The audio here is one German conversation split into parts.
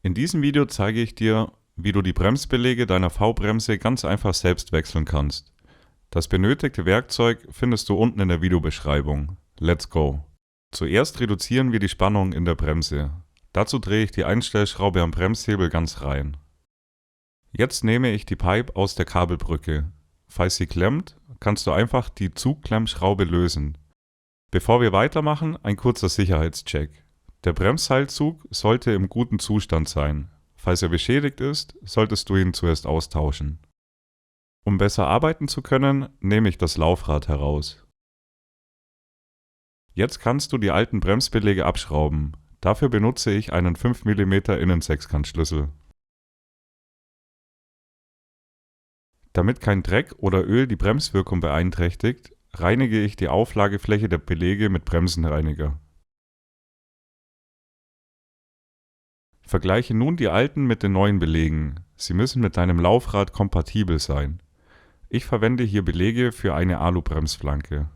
In diesem Video zeige ich dir, wie du die Bremsbeläge deiner V-Bremse ganz einfach selbst wechseln kannst. Das benötigte Werkzeug findest du unten in der Videobeschreibung. Let's go! Zuerst reduzieren wir die Spannung in der Bremse. Dazu drehe ich die Einstellschraube am Bremshebel ganz rein. Jetzt nehme ich die Pipe aus der Kabelbrücke. Falls sie klemmt, kannst du einfach die Zugklemmschraube lösen. Bevor wir weitermachen, ein kurzer Sicherheitscheck. Der Bremsseilzug sollte im guten Zustand sein. Falls er beschädigt ist, solltest du ihn zuerst austauschen. Um besser arbeiten zu können, nehme ich das Laufrad heraus. Jetzt kannst du die alten Bremsbeläge abschrauben. Dafür benutze ich einen 5 mm Innensechskantschlüssel. Damit kein Dreck oder Öl die Bremswirkung beeinträchtigt, reinige ich die Auflagefläche der Beläge mit Bremsenreiniger. Vergleiche nun die alten mit den neuen Belegen. Sie müssen mit deinem Laufrad kompatibel sein. Ich verwende hier Belege für eine Alu-Bremsflanke.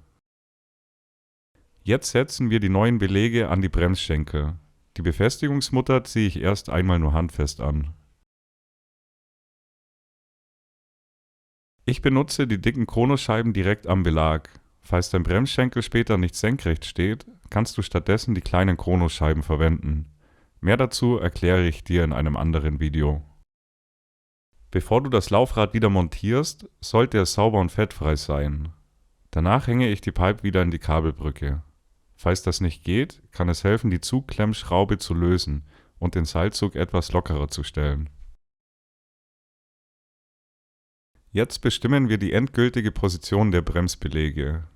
Jetzt setzen wir die neuen Belege an die Bremsschenkel. Die Befestigungsmutter ziehe ich erst einmal nur handfest an. Ich benutze die dicken Konusscheiben direkt am Belag. Falls dein Bremsschenkel später nicht senkrecht steht, kannst du stattdessen die kleinen Konusscheiben verwenden. Mehr dazu erkläre ich dir in einem anderen Video. Bevor du das Laufrad wieder montierst, sollte es sauber und fettfrei sein. Danach hänge ich die Pipe wieder in die Kabelbrücke. Falls das nicht geht, kann es helfen, die Zugklemmschraube zu lösen und den Seilzug etwas lockerer zu stellen. Jetzt bestimmen wir die endgültige Position der Bremsbeläge.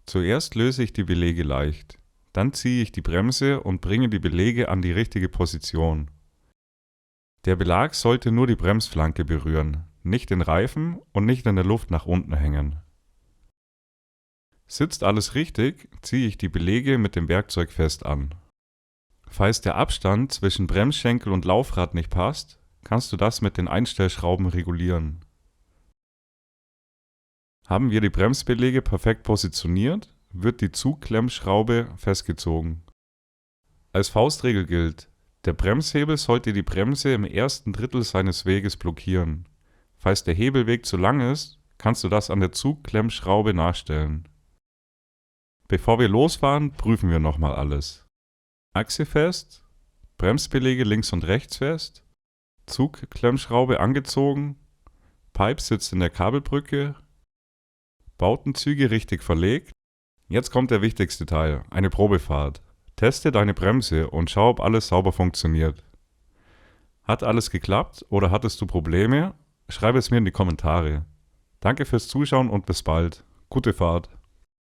Zuerst löse ich die Belege leicht. Dann ziehe ich die Bremse und bringe die Belege an die richtige Position. Der Belag sollte nur die Bremsflanke berühren, nicht den Reifen und nicht in der Luft nach unten hängen. Sitzt alles richtig, ziehe ich die Belege mit dem Werkzeug fest an. Falls der Abstand zwischen Bremsschenkel und Laufrad nicht passt, kannst du das mit den Einstellschrauben regulieren. Haben wir die Bremsbeläge perfekt positioniert, wird die Zugklemmschraube festgezogen. Als Faustregel gilt: Der Bremshebel sollte die Bremse im ersten Drittel seines Weges blockieren. Falls der Hebelweg zu lang ist, kannst du das an der Zugklemmschraube nachstellen. Bevor wir losfahren, prüfen wir nochmal alles. Achse fest, Bremsbeläge links und rechts fest, Zugklemmschraube angezogen, Pipe sitzt in der Kabelbrücke, Bautenzüge richtig verlegt. Jetzt kommt der wichtigste Teil, eine Probefahrt. Teste deine Bremse und schau, ob alles sauber funktioniert. Hat alles geklappt oder hattest du Probleme? Schreib es mir in die Kommentare. Danke fürs Zuschauen und bis bald. Gute Fahrt!